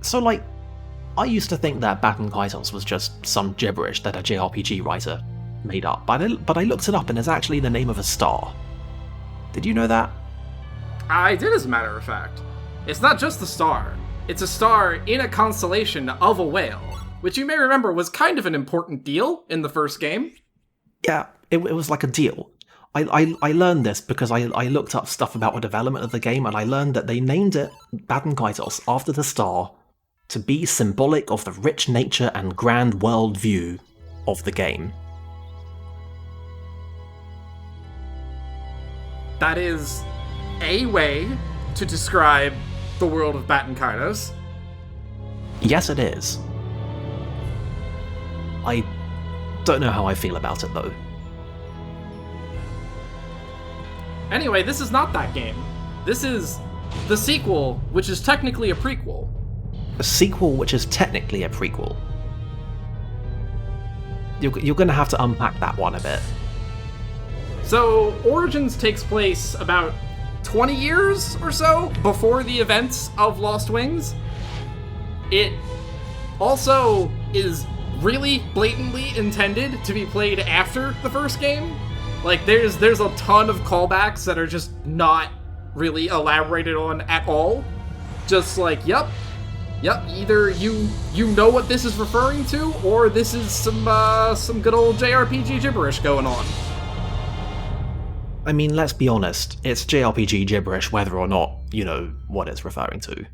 So, like, I used to think that Baten Kaitos was just some gibberish that a JRPG writer made up, but I looked it up and it's actually the name of a star. Did you know that? I did, as a matter of fact. It's not just the star. It's a star in a constellation of a whale, which you may remember was kind of an important deal in the first game. Yeah, it was like a deal. I learned this because I looked up stuff about the development of the game, and I learned that they named it Baten Kaitos after the star to be symbolic of the rich nature and grand world view of the game. That is a way to describe the world of Baten Kaitos. Yes, it is. I don't know how I feel about it, though. Anyway, this is not that game. This is the sequel, which is technically a prequel. A sequel which is technically a prequel. You're going to have to unpack that one a bit. So, Origins takes place about 20 years or so before the events of Lost Wings. It also is really blatantly intended to be played after the first game. Like, there's a ton of callbacks that are just not really elaborated on at all. Just like, yep, either you know what this is referring to, or this is some good old JRPG gibberish going on. I mean, let's be honest, it's JRPG gibberish whether or not you know what it's referring to.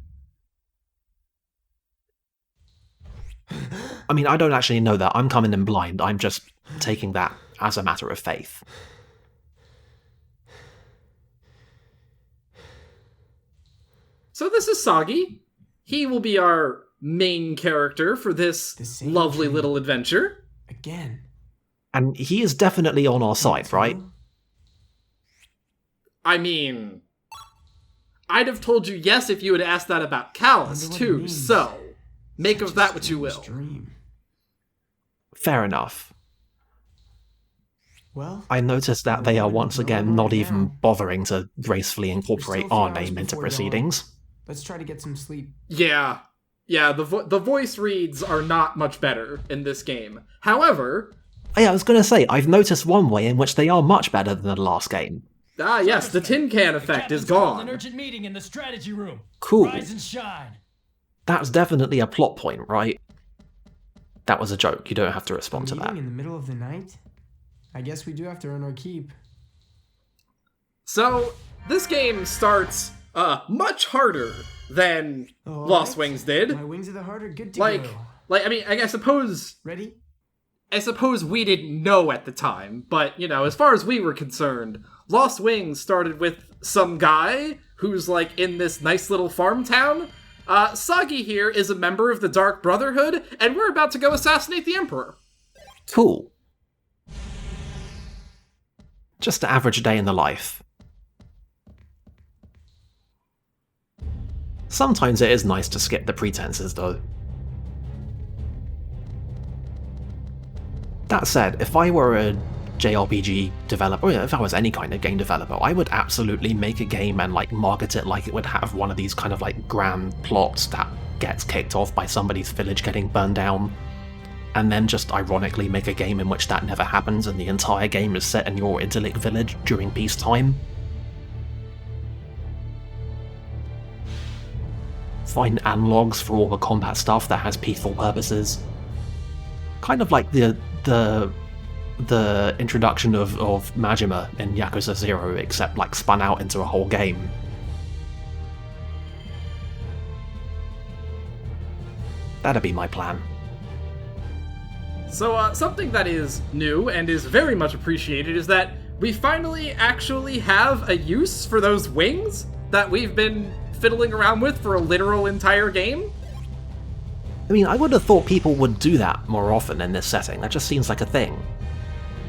I mean, I don't actually know that. I'm coming in blind. I'm just taking that as a matter of faith. So this is Sagi. He will be our main character for this lovely little adventure. Again. And he is definitely on our side, right? I mean, I'd have told you yes if you had asked that about Callus, too, so make of that what you will. Fair enough. Well, I noticed that they are once again not even bothering to gracefully incorporate our name into proceedings. Let's try to get some sleep. Yeah, the voice reads are not much better in this game. However... Yeah, I was going to say, I've noticed one way in which they are much better than the last game. Ah, yes, the tin can effect is gone. An urgent meeting in the strategy room. Cool. Rise and shine. That's definitely a plot point, right? That was a joke. You don't have to respond to that. In the middle of the night? I guess we do have to earn our keep. So, this game starts much harder than Lost Wings did. My wings of the heart are good to go. I mean, I suppose... Ready? I suppose we didn't know at the time, but, you know, as far as we were concerned, Lost Wings started with some guy who's, like, in this nice little farm town. Sagi here is a member of the Dark Brotherhood, and we're about to go assassinate the Emperor. Cool. Just an average day in the life. Sometimes it is nice to skip the pretenses, though. That said, if I were a JRPG developer, or if I was any kind of game developer, I would absolutely make a game and like market it like it would have one of these kind of like grand plots that gets kicked off by somebody's village getting burned down, and then just ironically make a game in which that never happens and the entire game is set in your idyllic village during peacetime. Find analogs for all the combat stuff that has peaceful purposes. Kind of like the introduction of Majima in Yakuza 0, except like spun out into a whole game. That'd be my plan. So, something that is new and is very much appreciated is that we finally actually have a use for those wings that we've been fiddling around with for a literal entire game. I mean, I would have thought people would do that more often in this setting. That just seems like a thing.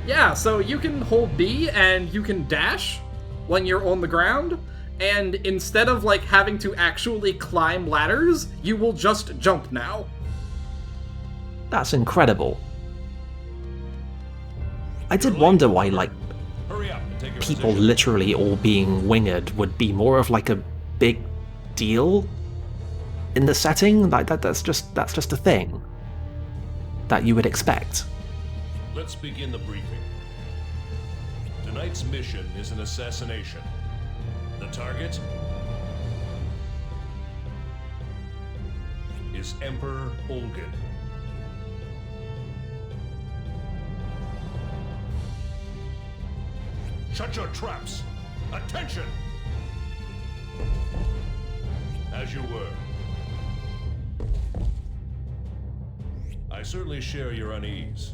Yeah, so you can hold B and you can dash when you're on the ground, and instead of like having to actually climb ladders, you will just jump now. That's incredible. I did wonder why, like, people literally all being winged would be more of like a big deal. in the setting, like that's just a thing that you would expect. Let's begin the briefing. Tonight's mission is an assassination. The target is Emperor Olgin. Shut your traps! Attention! As you were. I certainly share your unease,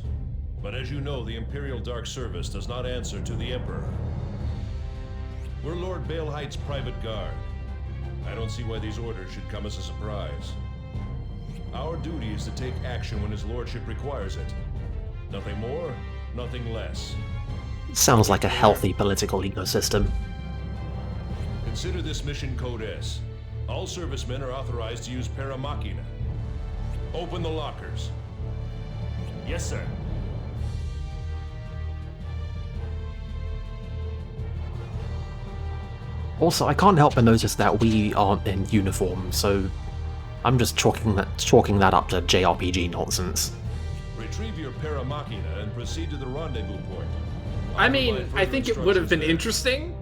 but as you know, the Imperial Dark Service does not answer to the Emperor. We're Lord Baelheight's private guard. I don't see why these orders should come as a surprise. Our duty is to take action when his lordship requires it. Nothing more, nothing less. Sounds like a healthy political ecosystem. Consider this mission Code S. All servicemen are authorized to use Para Machina. Open the lockers. Yes, sir. Also, I can't help but notice that we aren't in uniform, so I'm just chalking that up to JRPG nonsense. Retrieve your Para Machina and proceed to the rendezvous point. I mean, I think it would have been interesting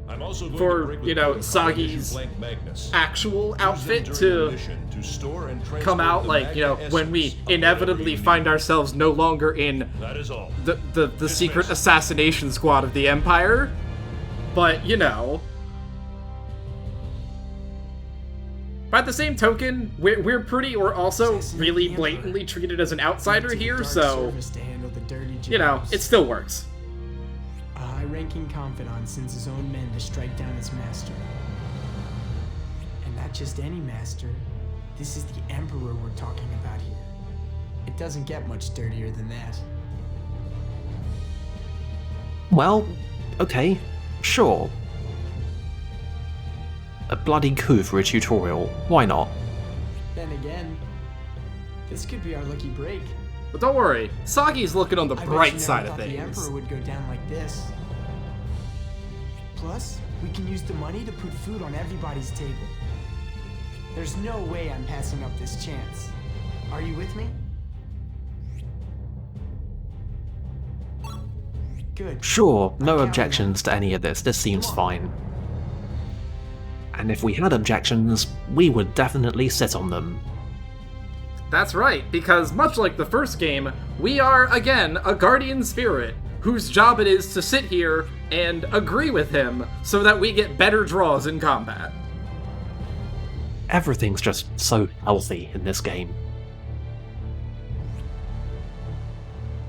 I'm also going to for, break you with know, Coalition Sagi's Blank Magnus. actual Use them outfit during to the mission to store and come transport out, the like, you know, Magna when we essence of inevitably whatever you find need. ourselves no longer in That is all. the secret assassination squad of the Empire. But, you know. By the same token, we're also Assassinate really the blatantly Emperor. treated as an outsider To the here, Dark so, Service to handle the dirty you know, jobs. it still works. A high-ranking confidant sends his own men to strike down his master. And not just any master. This is the Emperor we're talking about here. It doesn't get much dirtier than that. Well, okay, sure. A bloody coup for a tutorial, why not? Then again, this could be our lucky break. But don't worry, Sagi's looking on the I bet you bright never side of thought the things. Emperor would go down like this. Plus, we can use the money to put food on everybody's table. There's no way I'm passing up this chance. Are you with me? Good. Sure, no counting objections to any of this, this seems fine. And if we had objections, we would definitely sit on them. That's right, because much like the first game, we are, again, a guardian spirit, whose job it is to sit here and agree with him so that we get better draws in combat. Everything's just so healthy in this game.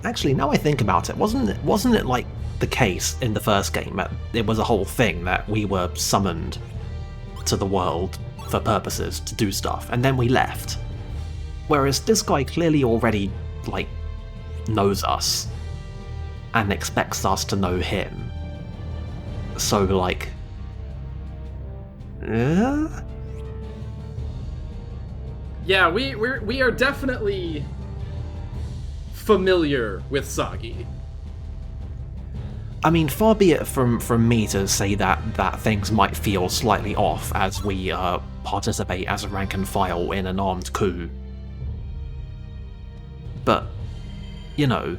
Actually, now I think about it, wasn't it like the case in the first game that it was a whole thing that we were summoned to the world for purposes to do stuff, and then we left? Whereas this guy clearly already, like, knows us and expects us to know him. So, like... Yeah, we are definitely familiar with Sagi. I mean, far be it from me to say that things might feel slightly off as we participate as a rank and file in an armed coup. But, you know...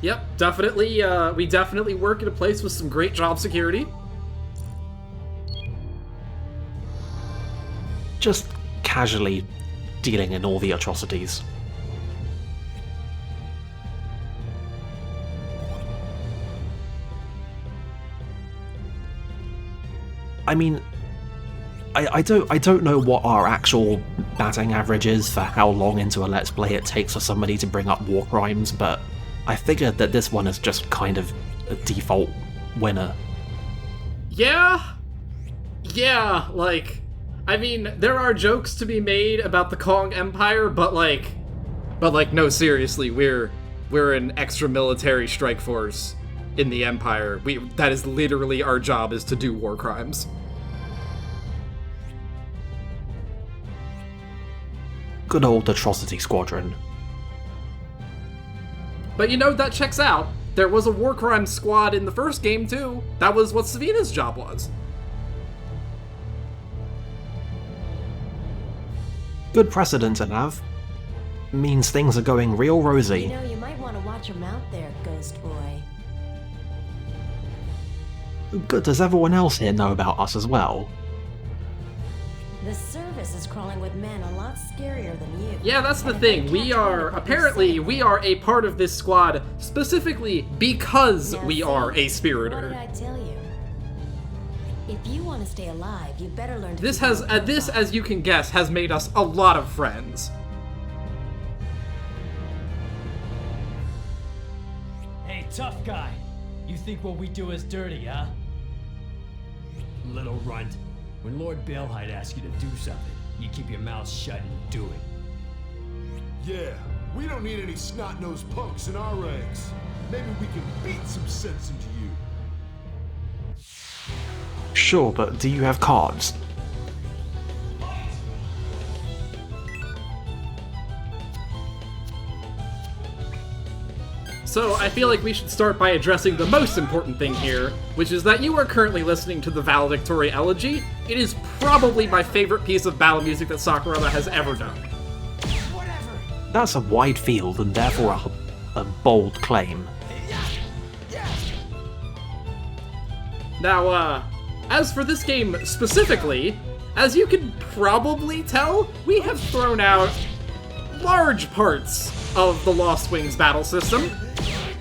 Yep, definitely, we definitely work at a place with some great job security. just casually dealing in all the atrocities. I mean, I don't know what our actual batting average is for how long into a Let's Play it takes for somebody to bring up war crimes, but I figured that this one is just kind of a default winner. Yeah, like, I mean, there are jokes to be made about the Kong Empire, but no, seriously, we're an extra military strike force in the Empire. That is literally our job, is to do war crimes. Good old Atrocity Squadron. But you know, that checks out. There was a war crime squad in the first game, too. That was what Savina's job was. Good precedent to have. Means things are going real rosy. You know, you might want to watch your mouth there, Ghost Boy. Good, does everyone else here know about us as well? The service is crawling with men a lot scarier than you. Yeah, that's the thing. We are a part of this squad specifically because Now we see, are a What did spiritor. I tell you? If you want to stay alive, you better learn to This keep has, your mouth this, shut. as you can guess, has made us a lot of friends. Hey, tough guy. You think what we do is dirty, huh? Little runt. When Lord Balehide asks you to do something, you keep your mouth shut and do it. Yeah, we don't need any snot-nosed punks in our ranks. Maybe we can beat some sense into you. Sure, but do you have cards? So I feel like we should start by addressing the most important thing here, which is that you are currently listening to the Valedictory Elegy. It is probably my favorite piece of battle music that Sakuraba has ever done. That's a wide field and therefore a bold claim. Now, as for this game specifically, as you can probably tell, we have thrown out large parts of the Lost Wings battle system.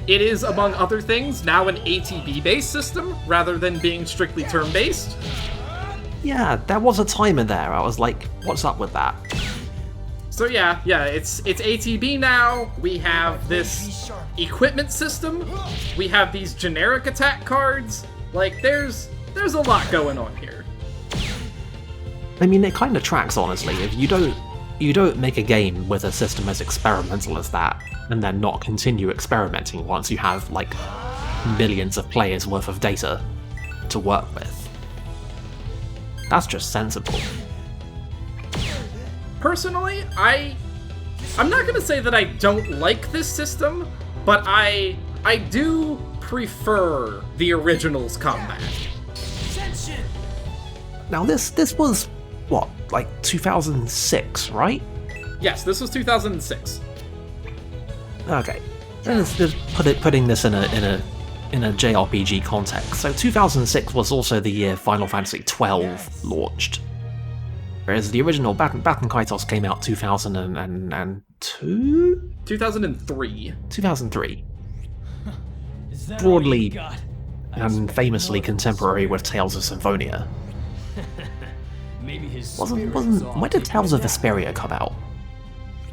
It is, among other things, now an ATB-based system, rather than being strictly turn-based. Yeah, there was a time in there I was like, what's up with that? So yeah, it's ATB now. We have this equipment system. We have these generic attack cards. Like, there's a lot going on here. I mean, it kind of tracks, honestly. If you don't make a game with a system as experimental as that, and then not continue experimenting once you have, like, millions of players worth of data to work with. That's just sensible. Personally, I'm not gonna say that I don't like this system, but I do prefer the original's combat. Now this was, what, like 2006, right? Yes, this was 2006. Okay, let's just putting this in a JRPG context. So 2006 was also the year Final Fantasy XII launched, whereas the original Baten Kaitos came out 2002? 2003. 2003, Is that all broadly you got? and famously contemporary with Tales of Symphonia. Maybe his Wasn't spirit is off. when did Tales of Vesperia come out?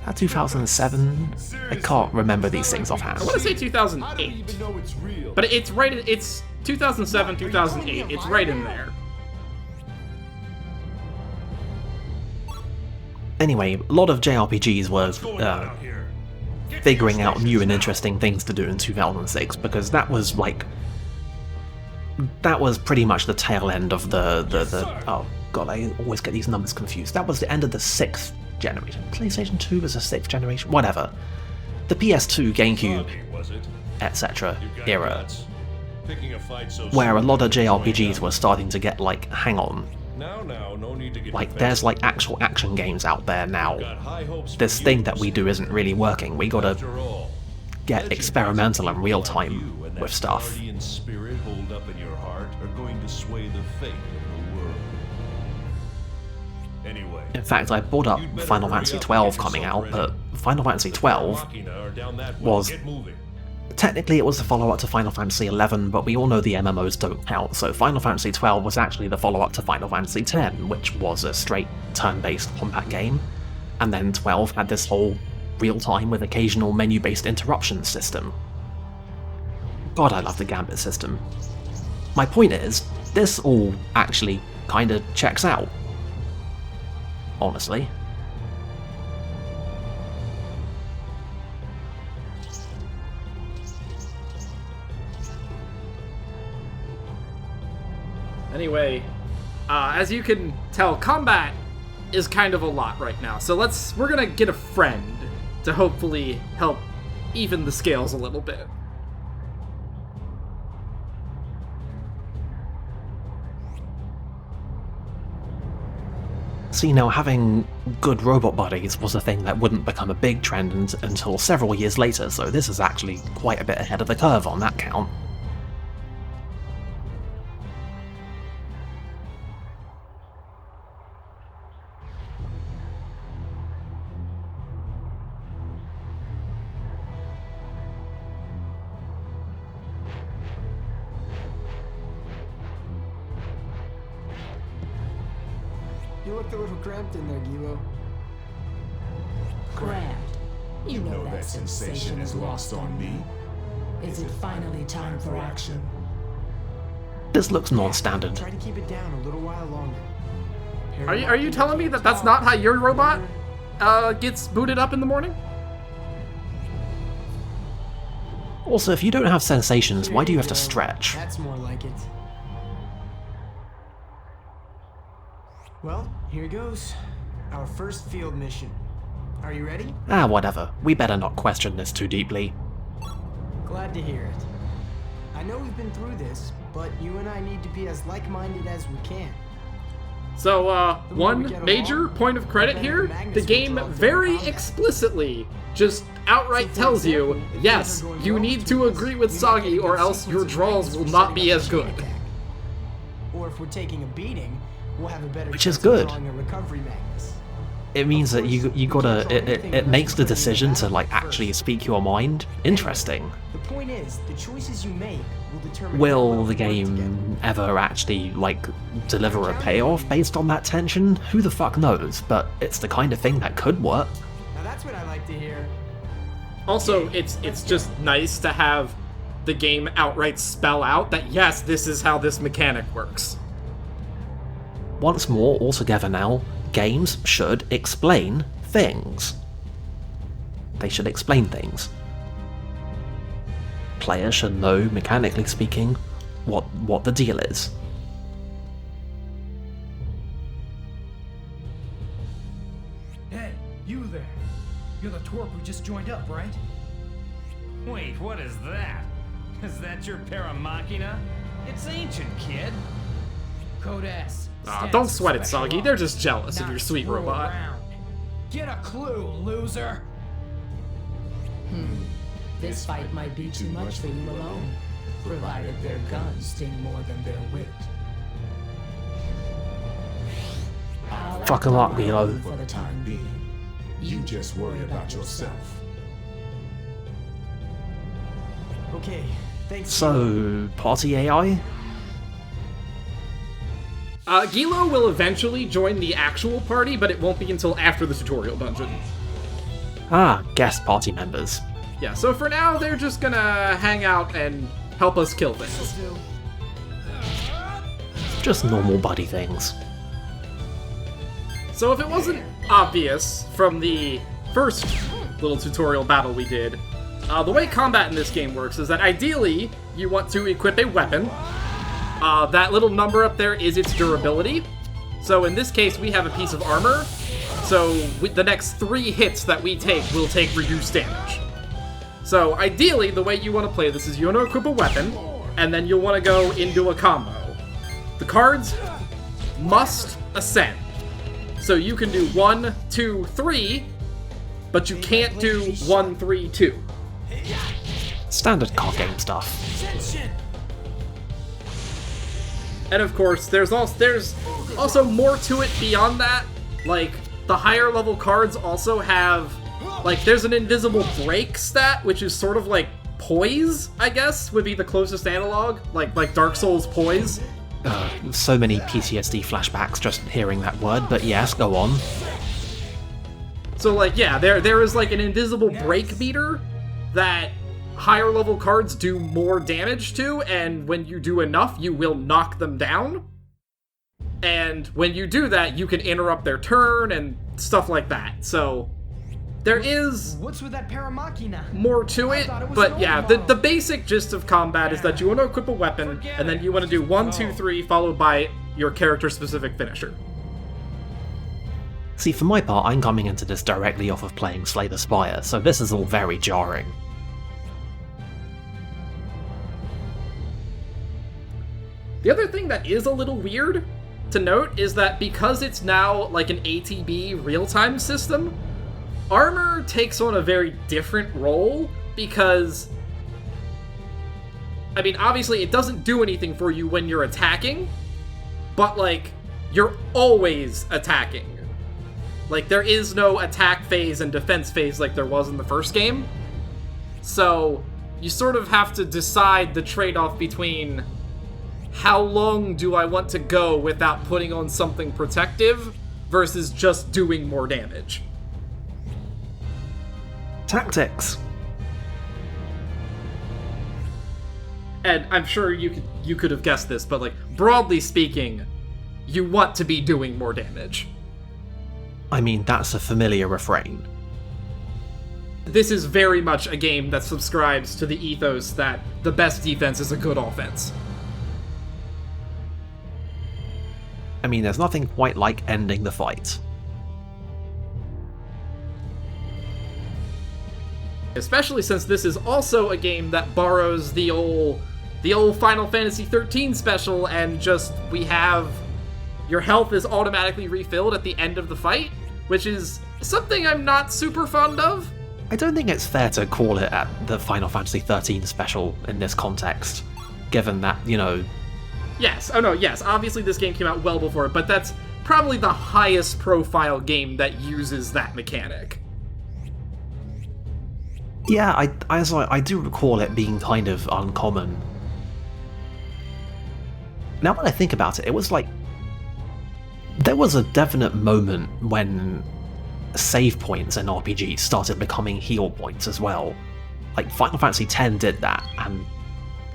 That 2007? I can't remember these things offhand. I want to say I don't 2008, even know it's real. but it's right. It's 2007, 2008. It's right in there. Anyway, a lot of JRPGs were Going on out here. Get figuring to your out new and interesting things to do in 2006, because that was pretty much the tail end of the oh god, I always get these numbers confused. That was the end of the 6th generation. PlayStation 2 was the 6th generation, whatever. The PS2, GameCube, station. Was it? etc. You got era, guts. Picking a fight so where a soon lot of is going JRPGs down. were starting to get like, hang on, Now, no need to get like defensive. there's like actual action games out there now. Got high hopes for This you, thing that we do isn't really working. We gotta After all, get legend experimental has and real people like time you and that with stuff. guardian spirit holed up in your heart are going to sway the fate of the world. Anyway, In fact, I brought up you'd better Final hurry Fantasy up and XII get coming yourself out, ready. but Final Fantasy XII, Machina are down that way. was- Get moving. technically it was the follow-up to Final Fantasy XI, but we all know the MMOs don't count, so Final Fantasy XII was actually the follow-up to Final Fantasy X, which was a straight turn-based combat game, and then 12 had this whole real-time with occasional menu-based interruption system. God, I love the Gambit system. My point is, this all actually kinda checks out. Honestly. Anyway, as you can tell, combat is kind of a lot right now. So we're gonna get a friend to hopefully help even the scales a little bit. See, now having good robot bodies was a thing that wouldn't become a big trend until several years later, so this is actually quite a bit ahead of the curve on that count. You looked a little cramped in there, Gilo. Cramped. You know that sensation is lost on me. Is it finally time for action? This looks non-standard. Try to keep it down a little while longer. Are you telling me that that's not how your robot gets booted up in the morning? Also, if you don't have sensations, why do you have to stretch? That's more like it. Well, here goes. Our first field mission. Are you ready? Ah, whatever. We better not question this too deeply. Glad to hear it. I know we've been through this, but you and I need to be as like-minded as we can. So, one major point of credit here, the game very explicitly just outright tells you, yes, you need to agree with Soggy or else your draws will not be as good. Or if we're taking a beating, we'll have a better Which is chance of good. drawing a recovery magnus. It means that you gotta, it makes the decision to like actually speak your mind interesting. The point is, the choices you make will determine Will how the well we work together. game ever actually like deliver a payoff based on that tension? Who the fuck knows, but it's the kind of thing that could work. Now that's what I like to hear. Also, it's just nice to have the game outright spell out that, yes, this is how this mechanic works. Once more, altogether now, games should explain things. They should explain things. Players should know, mechanically speaking, what the deal is. Hey, you there. You're the twerp who just joined up, right? Wait, what is that? Is that your paramachina? It's ancient, kid. Code S. Don't sweat it, Soggy. They're just jealous of your sweet Not robot. around. Get a clue, loser. This fight might be too much for you alone, provided their guns sting more than their wit. Fuck 'em up, Milo. For the time being, You just worry about yourself. Okay, thanks. So, party AI? Gilo will eventually join the actual party, but it won't be until after the tutorial dungeon. Ah, guest party members. Yeah, so for now, they're just gonna hang out and help us kill things. Just normal buddy things. So if it wasn't obvious from the first little tutorial battle we did, the way combat in this game works is that ideally, you want to equip a weapon. That little number up there is its durability. So in this case, we have a piece of armor. So with the next 3 hits that we take will take reduced damage. So ideally, the way you want to play this is you want to equip a weapon, and then you'll want to go into a combo. The cards must ascend. So you can do 1, 2, 3, but you can't do 1, 3, 2. Standard card game stuff. And of course, there's also more to it beyond that. Like, the higher level cards also have, like, there's an invisible break stat, which is sort of like poise, I guess, would be the closest analog. Like Dark Souls poise. So many PTSD flashbacks just hearing that word, but yes, go on. So, like, yeah, there is, like, an invisible break meter that higher level cards do more damage to, and when you do enough, you will knock them down. And when you do that, you can interrupt their turn and stuff like that. So, there is What's with that paramachina? more to it, thought it was but an yeah, overhaul. the basic gist of combat is that you want to equip a weapon, and then you want to do 1, 2, 3, followed by your character-specific finisher. See, for my part, I'm coming into this directly off of playing Slay the Spire, so this is all very jarring. The other thing that is a little weird to note is that because it's now like an ATB real-time system, armor takes on a very different role because, I mean, obviously it doesn't do anything for you when you're attacking, but like, you're always attacking. Like, there is no attack phase and defense phase like there was in the first game. So, you sort of have to decide the trade-off between how long do I want to go without putting on something protective versus just doing more damage. Tactics. And I'm sure you could have guessed this, but like, broadly speaking, you want to be doing more damage. I mean, that's a familiar refrain. This is very much a game that subscribes to the ethos that the best defense is a good offense. I mean, there's nothing quite like ending the fight. Especially since this is also a game that borrows the old Final Fantasy XIII special, and just, we have your health is automatically refilled at the end of the fight, which is something I'm not super fond of. I don't think it's fair to call it at the Final Fantasy XIII special in this context, given that, you know... Yes, oh no, yes, obviously this game came out well before it, but that's probably the highest profile game that uses that mechanic. Yeah, I do recall it being kind of uncommon. Now when I think about it, it was like... There was a definite moment when save points in RPGs started becoming heal points as well. Like, Final Fantasy X did that, and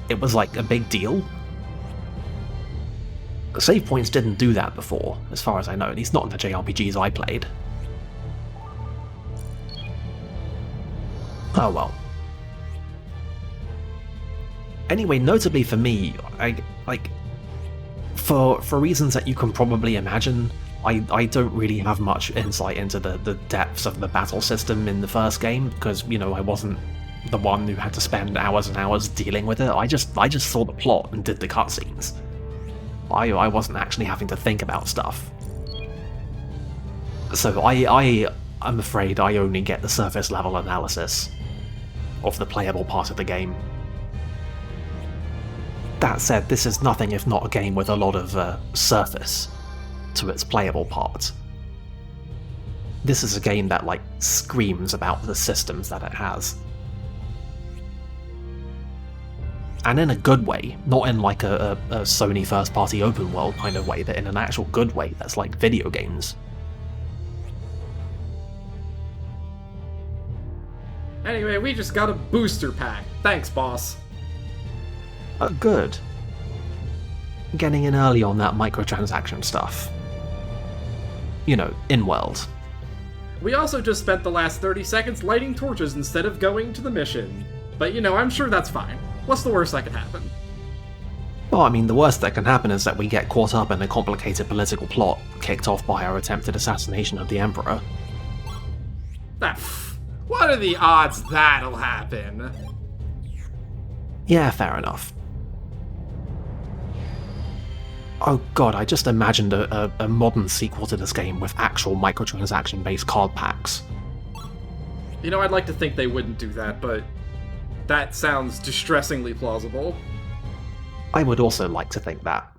it was like a big deal. Save points didn't do that before, as far as I know, at least not in the JRPGs I played. Oh well. Anyway, notably for me, for reasons that you can probably imagine, I don't really have much insight into the depths of the battle system in the first game, because, you know, I wasn't the one who had to spend hours and hours dealing with it. I just saw the plot and did the cutscenes. I wasn't actually having to think about stuff. So I'm afraid I only get the surface level analysis of the playable part of the game. That said, this is nothing if not a game with a lot of surface to its playable part. This is a game that, like, screams about the systems that it has. And in a good way, not in like a Sony first-party open world kind of way, but in an actual good way that's like video games. Anyway, we just got a booster pack. Thanks, boss. Good. Getting in early on that microtransaction stuff. You know, in-world. We also just spent the last 30 seconds lighting torches instead of going to the mission. But, you know, I'm sure that's fine. What's the worst that could happen? Well, I mean, the worst that can happen is that we get caught up in a complicated political plot kicked off by our attempted assassination of the Emperor. What are the odds that'll happen? Yeah, fair enough. Oh god, I just imagined a modern sequel to this game with actual microtransaction-based card packs. You know, I'd like to think they wouldn't do that, but that sounds distressingly plausible. I would also like to think that.